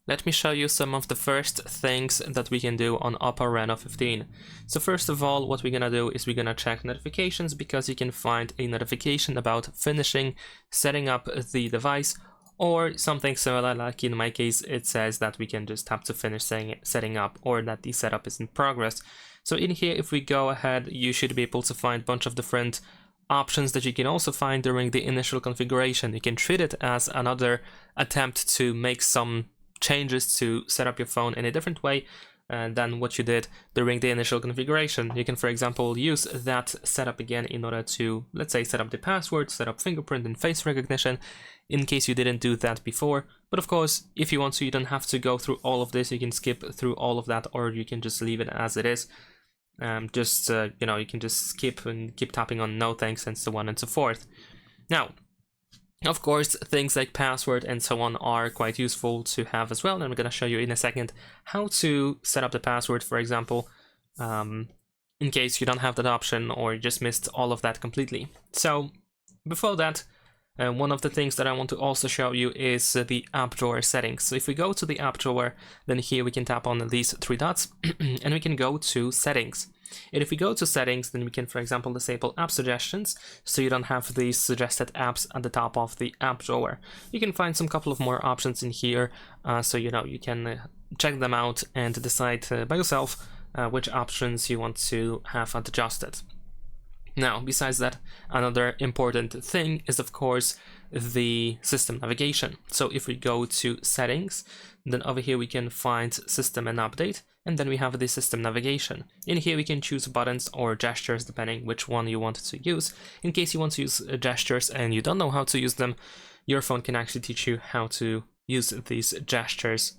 Let me show you some of the first things that we can do on OPPO Reno 15. So first of all, what we're gonna do is we're gonna check notifications, because you can find a notification about finishing setting up the device, or something similar, like in my case it says that we can just tap to finish setting up, or that the setup is in progress. So in here, if we go ahead, you should be able to find a bunch of different options that you can also find during the initial configuration. You can treat it as another attempt to make some changes to set up your phone in a different way than what you did during the initial configuration. You can, for example, use that setup again in order to, let's say, set up the password, set up fingerprint and face recognition, in case you didn't do that before. But of course, if you want to, you don't have to go through all of this. You can skip through all of that, or you can just leave it as it is. You know, you can just skip and keep tapping on no thanks and so on and so forth. Now, of course, things like password and so on are quite useful to have as well, and I'm going to show you in a second how to set up the password, for example, in case you don't have that option or you just missed all of that completely. So before that, one of the things that I want to also show you is the app drawer settings. So if we go to the app drawer, then here we can tap on these three dots and we can go to settings. And if we go to settings, then we can, for example, disable app suggestions, so you don't have these suggested apps at the top of the app drawer. You can find some couple of more options in here, so you know, you can check them out and decide by yourself which options you want to have adjusted. Now, besides that, another important thing is, of course, the system navigation. So if we go to settings, then over here we can find system and update, and then we have the system navigation. In here we can choose buttons or gestures, depending which one you want to use. In case you want to use gestures and you don't know how to use them, your phone can actually teach you how to use these gestures.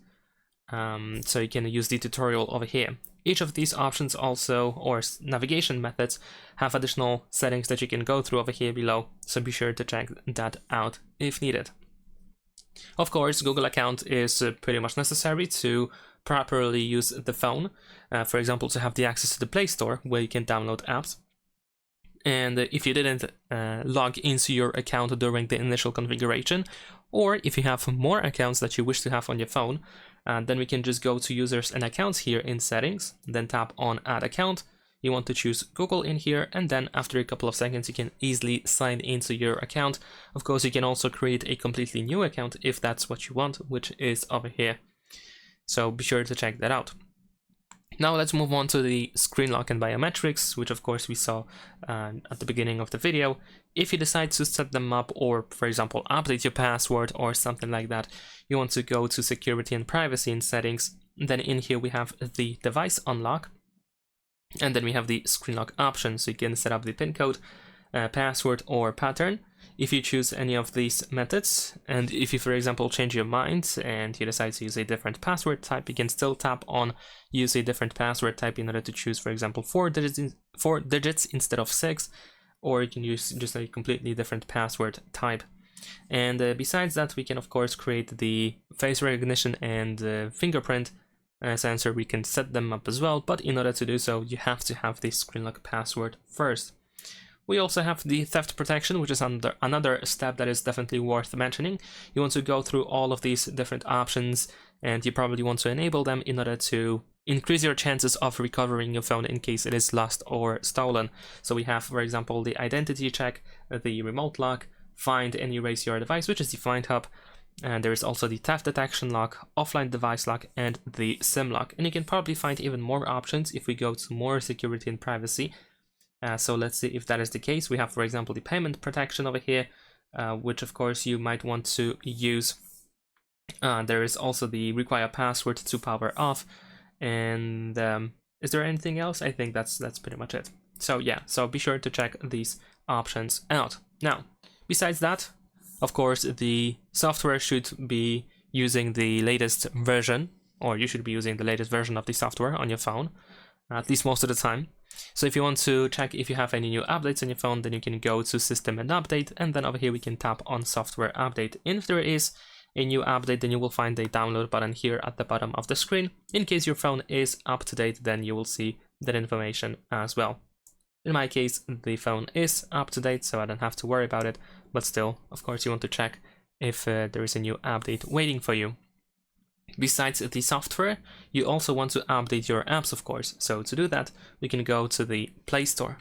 So you can use the tutorial over here. Each of these options also, or navigation methods, have additional settings that you can go through over here below, so be sure to check that out if needed. Of course, Google account is pretty much necessary to properly use the phone. For example, to have the access to the Play Store, where you can download apps. And if you didn't log into your account during the initial configuration, or if you have more accounts that you wish to have on your phone, then we can just go to users and accounts here in settings, then tap on add account. You want to choose Google in here, and then after a couple of seconds you can easily sign into your account. Of course, you can also create a completely new account if that's what you want, which is over here. So be sure to check that out. Now let's move on to the screen lock and biometrics, which of course we saw at the beginning of the video. If you decide to set them up, or for example update your password or something like that, you want to go to security and privacy in settings. Then in here we have the device unlock, and then we have the screen lock option, so you can set up the PIN code, password or pattern. If you choose any of these methods, and if you, for example, change your mind and you decide to use a different password type, you can still tap on use a different password type in order to choose, for example, 4 digits instead of 6, or you can use just a completely different password type. And besides that, we can of course create the face recognition and fingerprint sensor. We can set them up as well, but in order to do so, you have to have the screen lock password first. We also have the theft protection, which is another step that is definitely worth mentioning. You want to go through all of these different options, and you probably want to enable them in order to increase your chances of recovering your phone in case it is lost or stolen. So we have, for example, the identity check, the remote lock, find and erase your device, which is the Find Hub, and there is also the theft detection lock, offline device lock, and the SIM lock. And you can probably find even more options if we go to more security and privacy. So let's see if that is the case. We have, for example, the payment protection over here, which of course you might want to use. There is also the require password to power off. And is there anything else? I think that's pretty much it. So yeah, so be sure to check these options out. Now, besides that, of course, the software should be using the latest version, or you should be using the latest version of the software on your phone, at least most of the time. So if you want to check if you have any new updates on your phone, then you can go to System and Update, and then over here we can tap on Software Update. And if there is a new update, then you will find a download button here at the bottom of the screen. In case your phone is up to date, then you will see that information as well. In my case, the phone is up to date, so I don't have to worry about it, but still, of course, you want to check if there is a new update waiting for you. Besides the software, you also want to update your apps, of course. So to do that, we can go to the Play Store.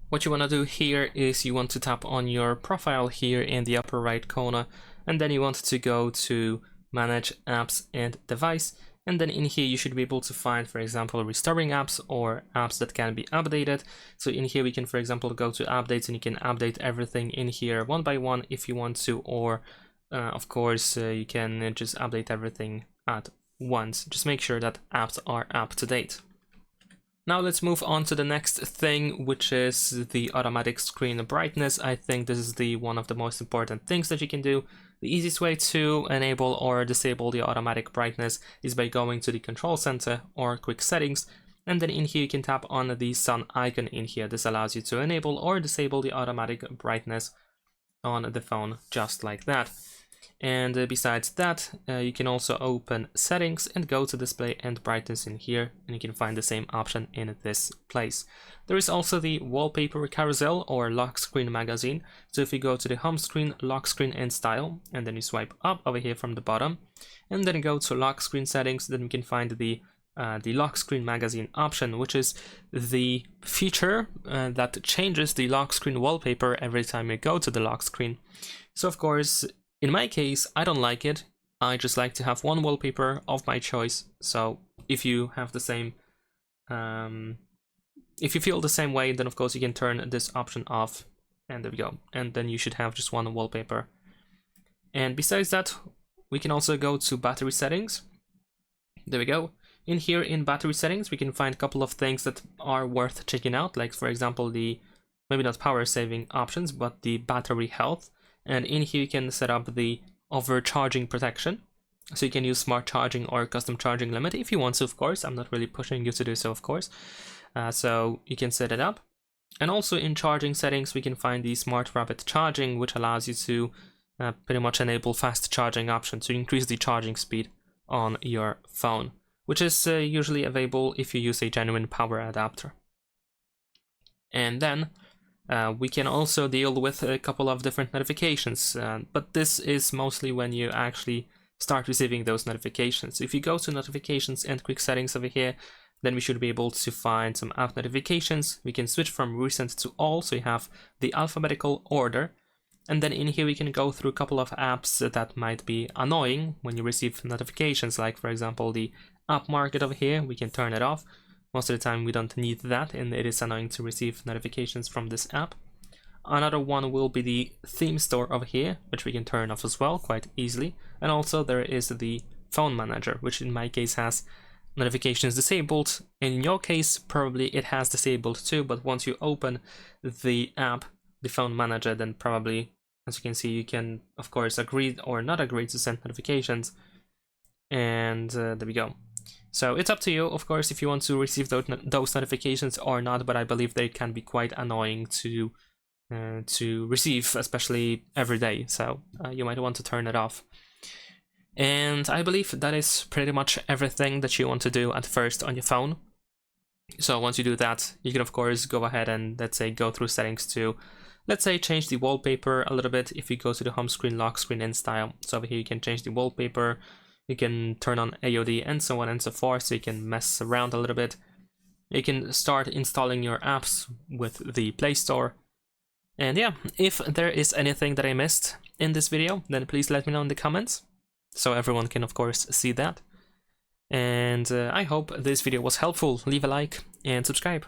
What you want to do here is you want to tap on your profile here in the upper right corner, and then you want to go to Manage Apps and Device, and then in here you should be able to find, for example, restoring apps or apps that can be updated. So in here we can, for example, go to Updates, and you can update everything in here one by one if you want to, or of course you can just update everything at once. Just make sure that apps are up to date. Now let's move on to the next thing, which is the automatic screen brightness. I think this is one of the most important things that you can do. The easiest way to enable or disable the automatic brightness is by going to the Control Center or Quick Settings, and then in here you can tap on the sun icon in here. This allows you to enable or disable the automatic brightness on the phone just like that. And besides that, you can also open Settings and go to Display and Brightness in here, and you can find the same option in this place. There is also the Wallpaper Carousel or Lock Screen Magazine. So if you go to the Home Screen, Lock Screen and Style, and then you swipe up over here from the bottom, and then go to Lock Screen Settings, then you can find the Lock Screen Magazine option, which is the feature that changes the lock screen wallpaper every time you go to the lock screen. So of course, in my case, I don't like it. I just like to have one wallpaper of my choice. So if you have the same, if you feel the same way, then of course you can turn this option off, and there we go. And then you should have just one wallpaper. And besides that, we can also go to battery settings. There we go. In here in battery settings, we can find a couple of things that are worth checking out, like for example, the maybe not power saving options, but the battery health. And in here you can set up the overcharging protection. So you can use smart charging or custom charging limit if you want to, of course. I'm not really pushing you to do so, of course. So you can set it up. And also in charging settings, we can find the smart rapid charging, which allows you to pretty much enable fast charging option to increase the charging speed on your phone, which is usually available if you use a genuine power adapter. And then we can also deal with a couple of different notifications, but this is mostly when you actually start receiving those notifications. If you go to notifications and quick settings over here, then we should be able to find some app notifications. We can switch from recent to all, so you have the alphabetical order. And then in here we can go through a couple of apps that might be annoying when you receive notifications, like for example the app market over here. We can turn it off. Most of the time we don't need that, and it is annoying to receive notifications from this app. Another one will be the theme store over here, which we can turn off as well quite easily. And also there is the phone manager, which in my case has notifications disabled. In your case, probably it has disabled too, but once you open the app, the phone manager, then probably, as you can see, you can of course agree or not agree to send notifications. And there we go. So it's up to you, of course, if you want to receive those notifications or not, but I believe they can be quite annoying to receive, especially every day. So you might want to turn it off. And I believe that is pretty much everything that you want to do at first on your phone. So once you do that, you can of course go ahead and, let's say, go through settings to, let's say, change the wallpaper a little bit. If you go to the home screen, lock screen and style, so over here you can change the wallpaper. You can turn on AOD and so on and so forth, so you can mess around a little bit. You can start installing your apps with the Play Store. And yeah, if there is anything that I missed in this video, then please let me know in the comments, so everyone can of course see that. And I hope this video was helpful. Leave a like and subscribe.